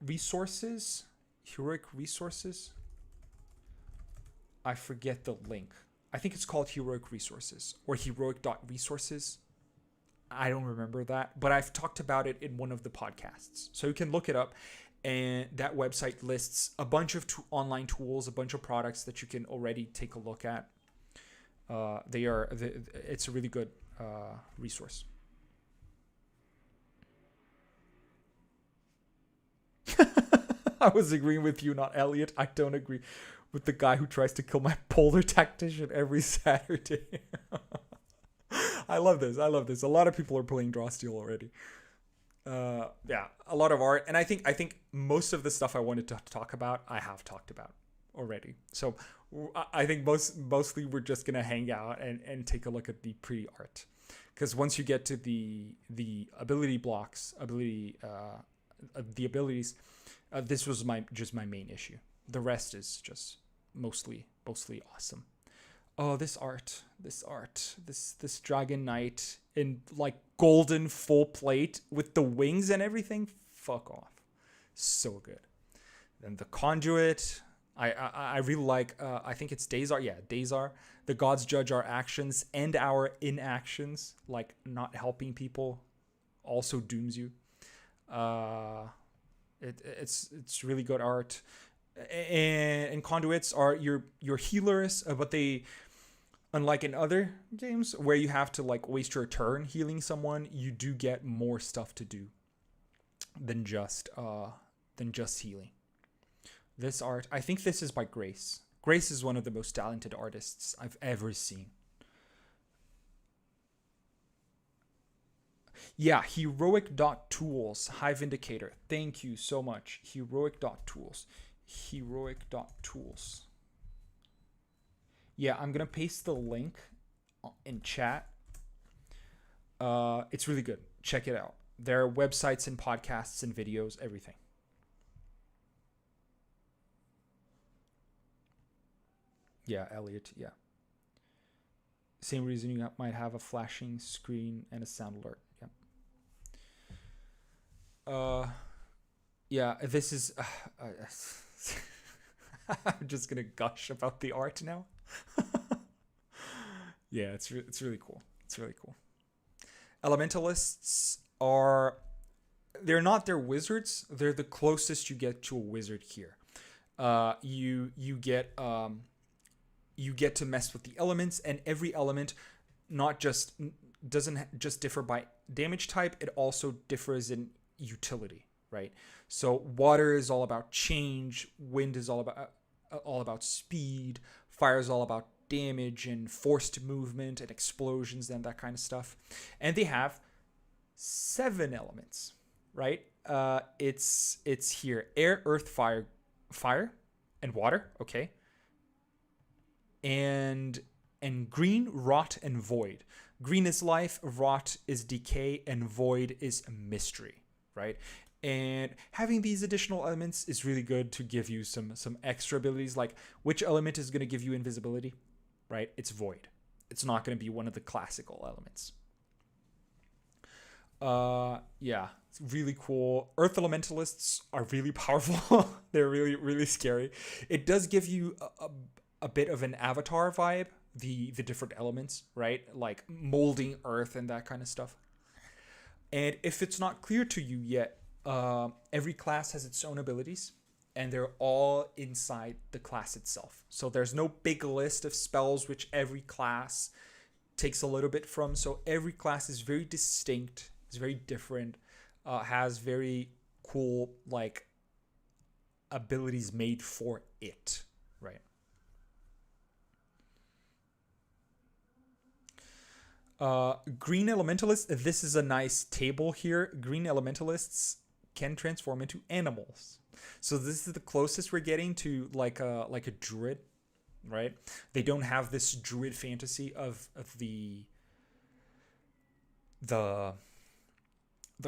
Resources. I forget the link. I think it's called Heroic Resources or heroic.resources. I don't remember that, but I've talked about it in one of the podcasts. So you can look it up, and that website lists a bunch of online tools, a bunch of products that you can already take a look at. It's a really good resource. I was agreeing with you, not Elliot. I don't agree with the guy who tries to kill my polar tactician every Saturday. I love this. I love this. A lot of people are playing Draw Steel already. Yeah, a lot of art, and I think most of the stuff I wanted to talk about, I have talked about already. So I think mostly we're just gonna hang out and take a look at the pretty art, because once you get to the ability blocks, the abilities, this was just my main issue. The rest is just mostly awesome. Oh, this Dragon Knight in like golden full plate with the wings and everything. Fuck off. So good. Then the Conduit. I really like, I think it's Dazar. Yeah, Dazar. The gods judge our actions and our inactions. Like not helping people also dooms you. It's really good art. And conduits are your healers, but they, unlike in other games where you have to like waste your turn healing someone, you do get more stuff to do than just healing. This art, I think this is by Grace. Grace is one of the most talented artists I've ever seen. Yeah, heroic.tools, High Vindicator. Thank you so much. Heroic.tools. Heroic.tools. Yeah, I'm going to paste the link in chat. It's really good. Check it out. There are websites and podcasts and videos, everything. Yeah, Elliot, yeah. Same reason you might have a flashing screen and a sound alert. Yeah. Yeah, this is... I'm just going to gush about the art now. Yeah, it's really cool. It's really cool. Elementalists are... They're not their wizards. They're the closest you get to a wizard here. You get to mess with the elements, and every element doesn't just differ by damage type, it also differs in utility, right? So water is all about change, wind is all about speed, fire is all about damage and forced movement and explosions and that kind of stuff. And they have 7 elements, right? It's here: air, earth, fire, and water. Okay. And green, rot, and void. Green is life, rot is decay, and void is mystery, right? And having these additional elements is really good to give you some extra abilities. Like, which element is going to give you invisibility, right? It's void. It's not going to be one of the classical elements. Yeah, it's really cool. Earth elementalists are really powerful. They're really, really scary. It does give you a bit of an Avatar vibe, the different elements, right? Like molding earth and that kind of stuff. And if it's not clear to you yet, every class has its own abilities, and they're all inside the class itself. So there's no big list of spells which every class takes a little bit from. So every class is very distinct, it's very different, has very cool like abilities made for it, right? Green elementalists, this is a nice table here. Green elementalists can transform into animals. So this is the closest we're getting to like a druid, right? They don't have this druid fantasy of the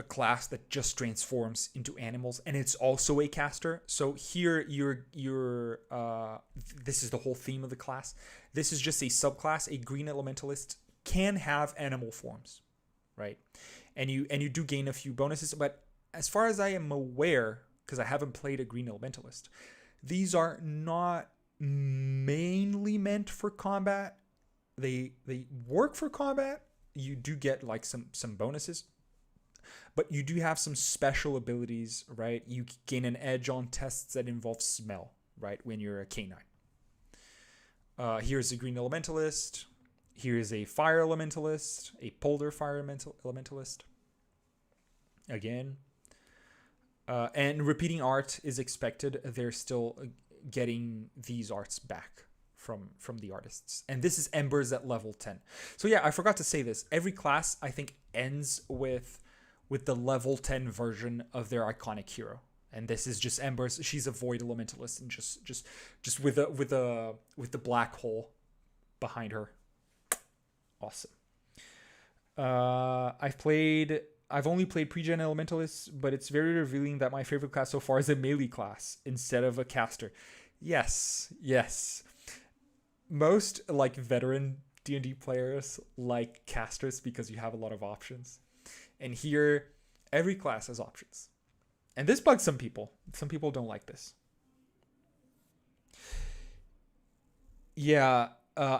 class that just transforms into animals, and it's also a caster. So here you're this is the whole theme of the class. This is just a subclass. A green elementalist can have animal forms, right? And you do gain a few bonuses, but as far as I am aware, because I haven't played a green elementalist, these are not mainly meant for combat. They work for combat. You do get like some bonuses, but you do have some special abilities, right? You gain an edge on tests that involve smell, right? When you're a canine. Here's a green elementalist. Here's a fire elementalist, a polar fire elementalist. Again. And repeating art is expected. They're still getting these arts back from the artists. And this is Embers at level 10. So yeah, I forgot to say this. Every class I think ends with the level 10 version of their iconic hero. And this is just Embers. She's a void elementalist and just with the black hole behind her. Awesome. I've only played pre-gen elementalists, but it's very revealing that my favorite class so far is a melee class instead of a caster. Yes. Most like veteran D&D players like casters because you have a lot of options. And here, every class has options. And this bugs some people. Some people don't like this. Yeah,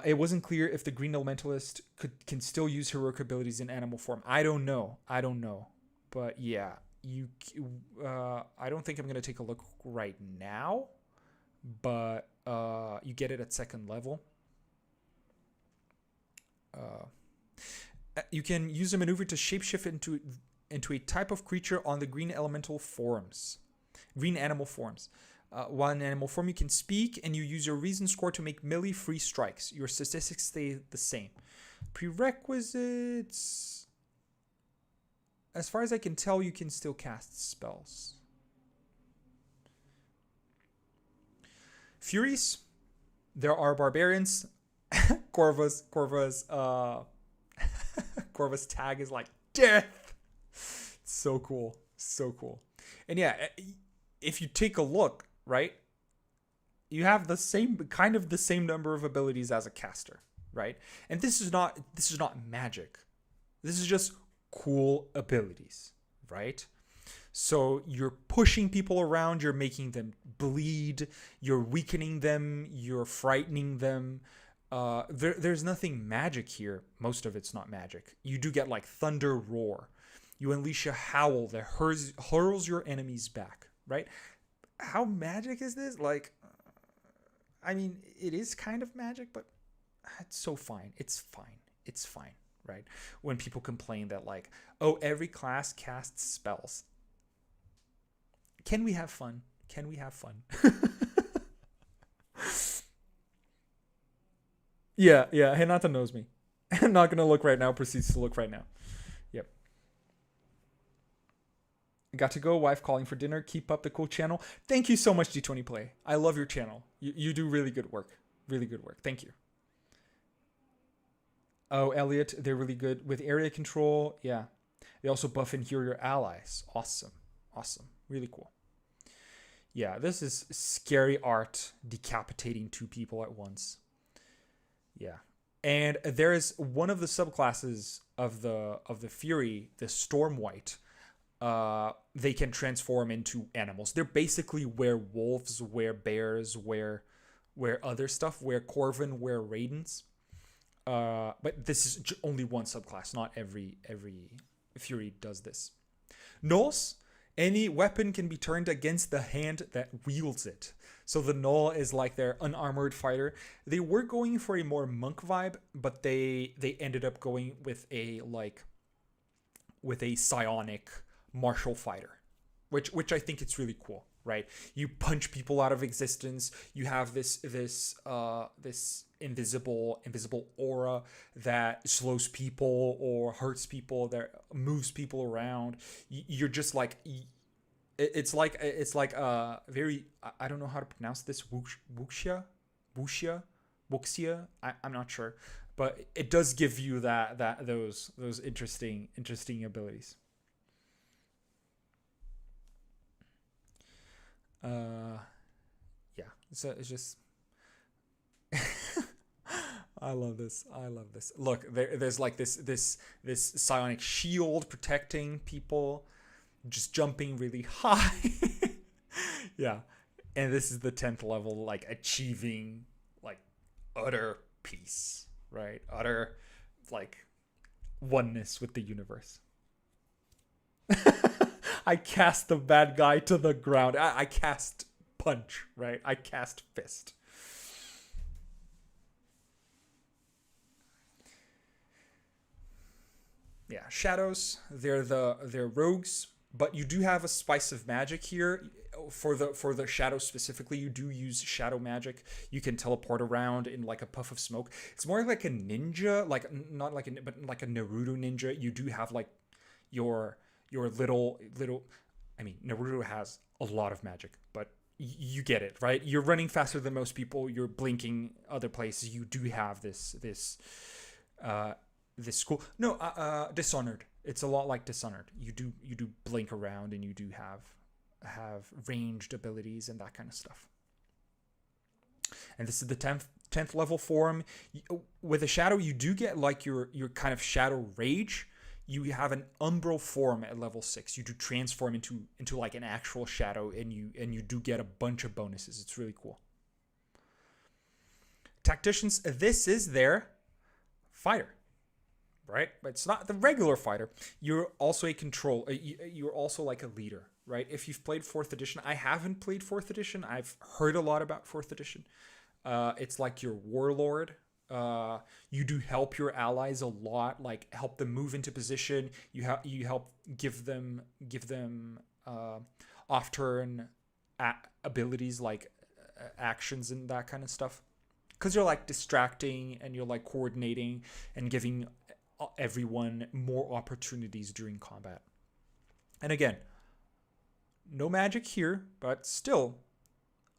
it wasn't clear if the green elementalist can still use heroic abilities in animal form. I don't know. But yeah, I don't think I'm going to take a look right now. But you get it at second level. You can use a maneuver to shapeshift into a type of creature on the green animal forms. While in animal form, you can speak, and you use your reason score to make melee free strikes. Your statistics stay the same. Prerequisites. As far as I can tell, you can still cast spells. Furies. There are barbarians. Corva's tag is like death. So cool. And yeah, if you take a look, right, you have the same number of abilities as a caster, right? And this is not magic. This is just cool abilities, right? So you're pushing people around, you're making them bleed, you're weakening them, you're frightening them. There's nothing magic here. Most of it's not magic. You do get like thunder roar. You unleash a howl that hurls your enemies back, right? How magic is this? Like, I mean, it is kind of magic, but it's so fine. It's fine, right? When people complain that like, oh, every class casts spells. Can we have fun? Yeah, Hinata knows me. I'm not going to look right now, proceeds to look right now. Yep. Got to go, wife calling for dinner. Keep up the cool channel. Thank you so much, D20 Play. I love your channel. You do really good work. Thank you. Oh, Elliot, they're really good with area control. Yeah. They also buff and heal your allies. Awesome. Really cool. Yeah, this is scary art decapitating two people at once. Yeah. And there is one of the subclasses of the Fury, the Storm White. They can transform into animals. They're basically werewolves, bears, other stuff, Corvin, Raidens. But this is only one subclass. Not every Fury does this. Gnolls, any weapon can be turned against the hand that wields it. So the Gnoll is like their unarmored fighter. They were going for a more monk vibe, but they ended up going with a psionic martial fighter, which I think it's really cool, right? You punch people out of existence. You have this invisible aura that slows people or hurts people, that moves people around. You're just like, it's like very, I don't know how to pronounce this, wuxia. I'm not sure, but it does give you those interesting abilities. Yeah, so it's just I love this. Look, there's like this psionic shield protecting people, just jumping really high. Yeah, and this is the 10th level, like achieving like utter peace, right? Utter like oneness with the universe. I cast the bad guy to the ground. I cast punch, right? I cast fist. Yeah, shadows. They're rogues, but you do have a spice of magic here. for the shadow specifically, you do use shadow magic. You can teleport around in like a puff of smoke. It's more like a ninja, like not like a, but like a Naruto ninja. You do have like your little. I mean, Naruto has a lot of magic, but you get it, right? You're running faster than most people. You're blinking other places. You do have this school. No, Dishonored. It's a lot like Dishonored. You do blink around, and you do have ranged abilities and that kind of stuff. And this is the 10th level form. With a shadow, you do get like your kind of shadow rage. You have an umbral form at level 6. You do transform into like an actual shadow, and you do get a bunch of bonuses. It's really cool. Tacticians, this is their fighter, right? But it's not the regular fighter. You're also a control. You're also like a leader, right? If you've played 4th edition, I haven't played 4th edition. I've heard a lot about 4th edition. It's like your warlord. You do help your allies a lot, like help them move into position. You help give them off turn abilities like actions and that kind of stuff. Because you're like distracting, and you're like coordinating and giving everyone more opportunities during combat. And again, no magic here, but still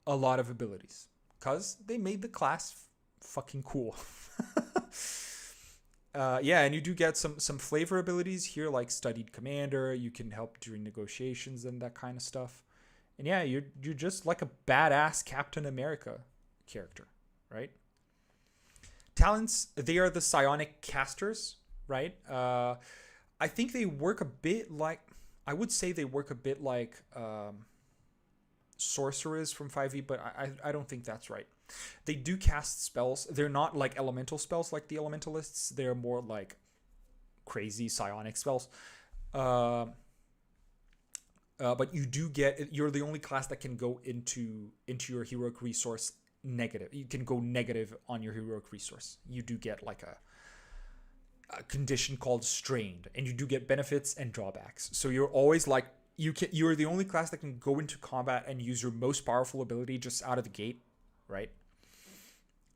a lot of abilities, because they made the class fucking cool. Yeah, and you do get some flavor abilities here, like Studied Commander. You can help during negotiations and that kind of stuff. And yeah, you're just like a badass Captain America character, right? Talents, they are the psionic casters, right? I think they work a bit like, I would say they work a bit like sorcerers from 5e, but I don't think that's right. They do cast spells. They're not like elemental spells like the elementalists. They're more like crazy psionic spells. But you do get, you're the only class that can go into your heroic resource negative. You can go negative on your heroic resource. You do get like a condition called strained, and you do get benefits and drawbacks. So you're always like, you're the only class that can go into combat and use your most powerful ability just out of the gate, right?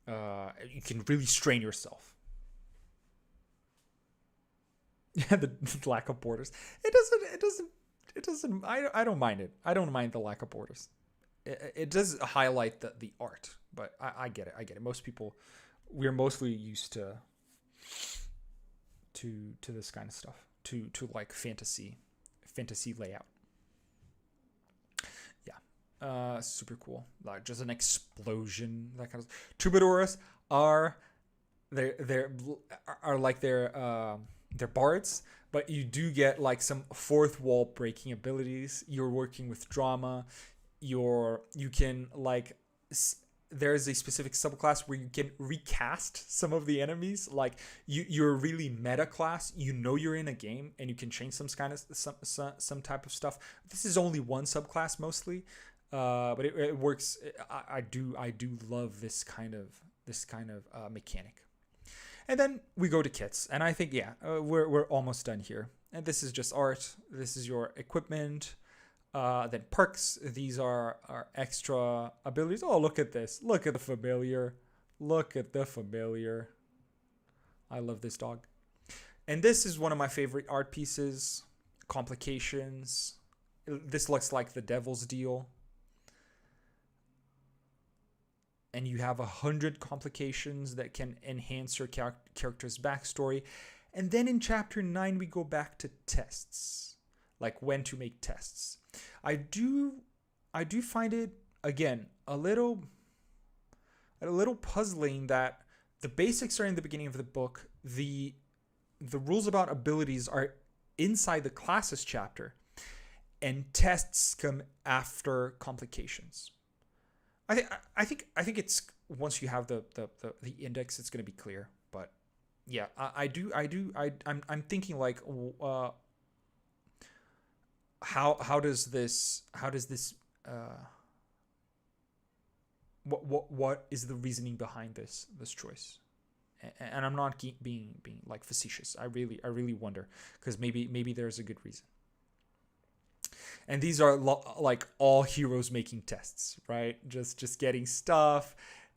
You can really strain yourself. Yeah, the lack of borders. It doesn't. I don't mind it. I don't mind the lack of borders. It does highlight the art, but I get it. Most people, we're mostly used to this kind of stuff, to like fantasy layout. Yeah, super cool. Like just an explosion, that kind of. Troubadours are like they're bards, but you do get like some fourth wall breaking abilities. You're working with drama. You can like there's a specific subclass where you can recast some of the enemies. Like you're a really meta class. You know you're in a game, and you can change some kind of some type of stuff. This is only one subclass mostly, but it works. I do love this kind of mechanic. And then we go to kits, and I think we're almost done here. And this is just art. This is your equipment. Then perks, these are extra abilities. Oh, look at this. Look at the familiar. I love this dog. And this is one of my favorite art pieces. Complications. This looks like the Devil's Deal. And you have 100 complications that can enhance your character's backstory. And then in chapter 9, we go back to tests. Like when to make tests. I do find it, again, a little puzzling that the basics are in the beginning of the book. The rules about abilities are inside the classes chapter, and tests come after complications. I think it's, once you have the index, it's going to be clear. But yeah, I'm thinking like, how does this what is the reasoning behind this choice? And I'm not being like facetious. I really wonder, because maybe there's a good reason. And these are like all heroes making tests, right? Just getting stuff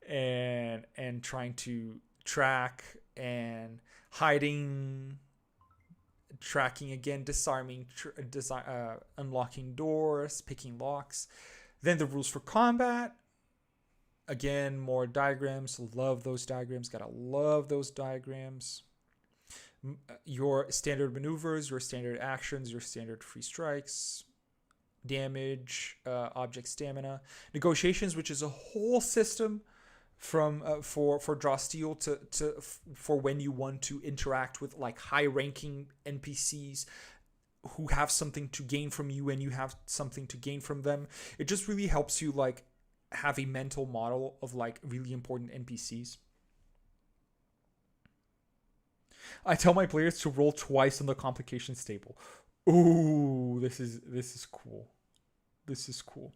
and trying to track and hiding, tracking again, disarming, unlocking doors, picking locks. Then the rules for combat. Again, more diagrams. Love those diagrams. Gotta love those diagrams. Your standard maneuvers, your standard actions, your standard free strikes, damage, object stamina, negotiations, which is a whole system from for draw steel to for when you want to interact with like high ranking NPCs who have something to gain from you and you have something to gain from them. It just really helps you like have a mental model of like really important NPCs. I tell my players to roll twice on the complications table. Ooh, this is cool. This is cool.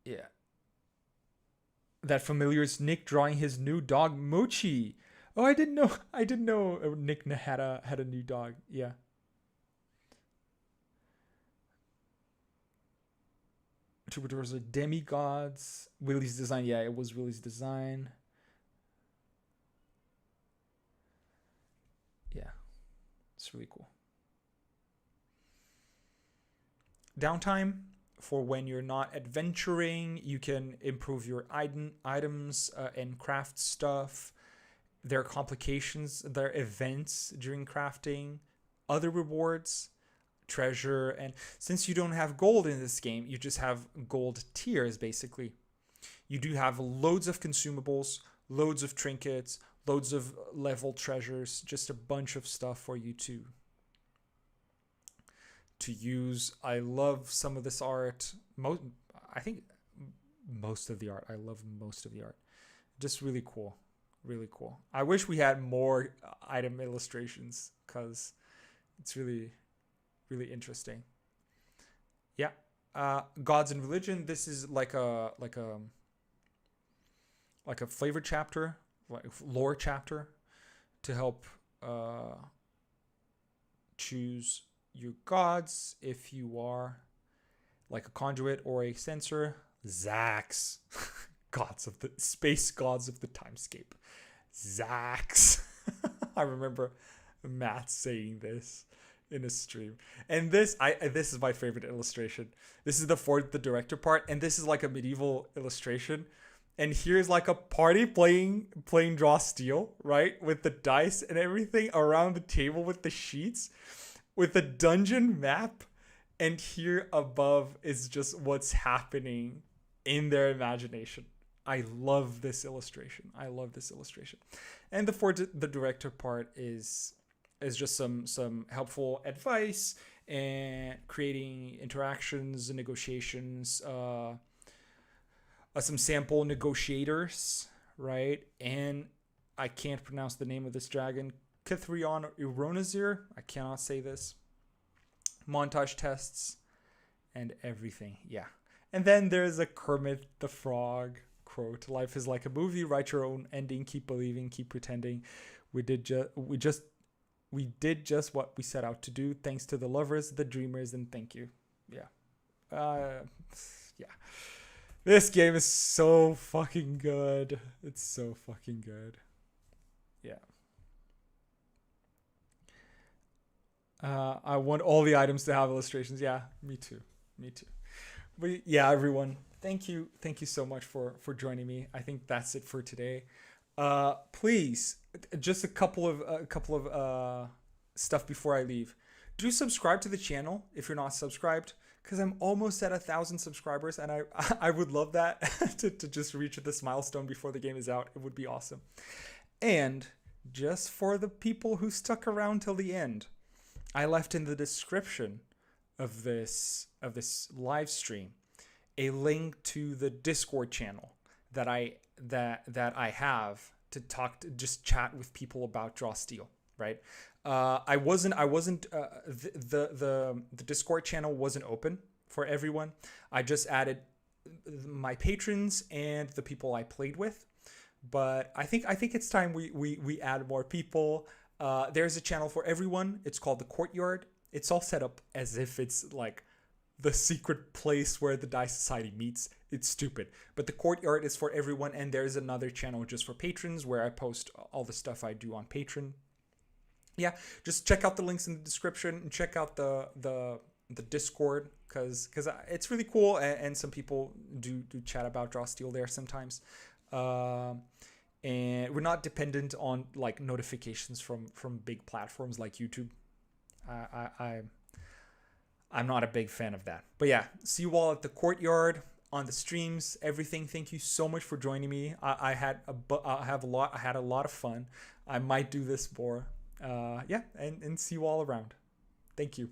Yeah. That familiar is Nick drawing his new dog Mochi. Oh, I didn't know. I didn't know Nick had a new dog. Yeah. Troubadours are demigods. Willie's design. Yeah, it was Willie's design. Yeah. It's really cool. Downtime for when you're not adventuring. You can improve your items and craft stuff. There are complications. There are events during crafting. Other rewards. Treasure, and since you don't have gold in this game, you just have gold tiers basically. You do have loads of consumables, loads of trinkets, loads of level treasures, just a bunch of stuff for you to use. I love some of this art. I think most of the art. I love most of the art. Just really cool. Really cool. I wish we had more item illustrations because it's really interesting. Yeah. Gods and religion. This is like a flavor chapter, like lore chapter, to help choose your gods if you are like a conduit or a censor. Zax, gods of the space gods of the Timescape. Zax. I remember Matt saying this in a stream, and this is my favorite illustration. This is for the director part, and this is like a medieval illustration, and here's like a party playing draw steel, right, with the dice and everything around the table with the sheets, with the dungeon map, and here above is just what's happening in their imagination. I love this illustration. And the director part is just some helpful advice and creating interactions and negotiations, some sample negotiators, right? And I can't pronounce the name of this dragon, Kithrion Ironazir. I cannot say this. Montage tests and everything. Yeah. And then there's a Kermit the Frog quote. Life is like a movie. Write your own ending. Keep believing. Keep pretending. We did just what we set out to do. Thanks to the lovers, the dreamers, and thank you. Yeah. Yeah. This game is so fucking good. It's so fucking good. Yeah. I want all the items to have illustrations. Yeah, me too. But yeah, everyone, thank you so much for joining me. I think that's it for today. Please, just a couple of stuff before I leave. Do subscribe to the channel if you're not subscribed, because I'm almost at 1,000 subscribers, and I would love that to just reach this milestone before the game is out. It would be awesome. And just for the people who stuck around till the end, I left in the description of this live stream a link to the Discord channel that I have to just chat with people about Draw Steel, right? The Discord channel wasn't open for everyone. I just added my patrons and the people I played with, but I think it's time we add more people. There's a channel for everyone. It's called the Courtyard. It's all set up as if it's like the secret place where the Dice Society meets. It's stupid. But the Courtyard is for everyone, and there's another channel just for patrons where I post all the stuff I do on Patreon. Yeah, just check out the links in the description and check out the Discord because it's really cool, and some people do chat about Draw Steel there sometimes. And we're not dependent on like notifications from big platforms like YouTube. I'm not a big fan of that. But yeah, see you all at the Courtyard, on the streams, everything. Thank you so much for joining me. I had a lot of fun. I might do this more. Yeah, and see you all around. Thank you.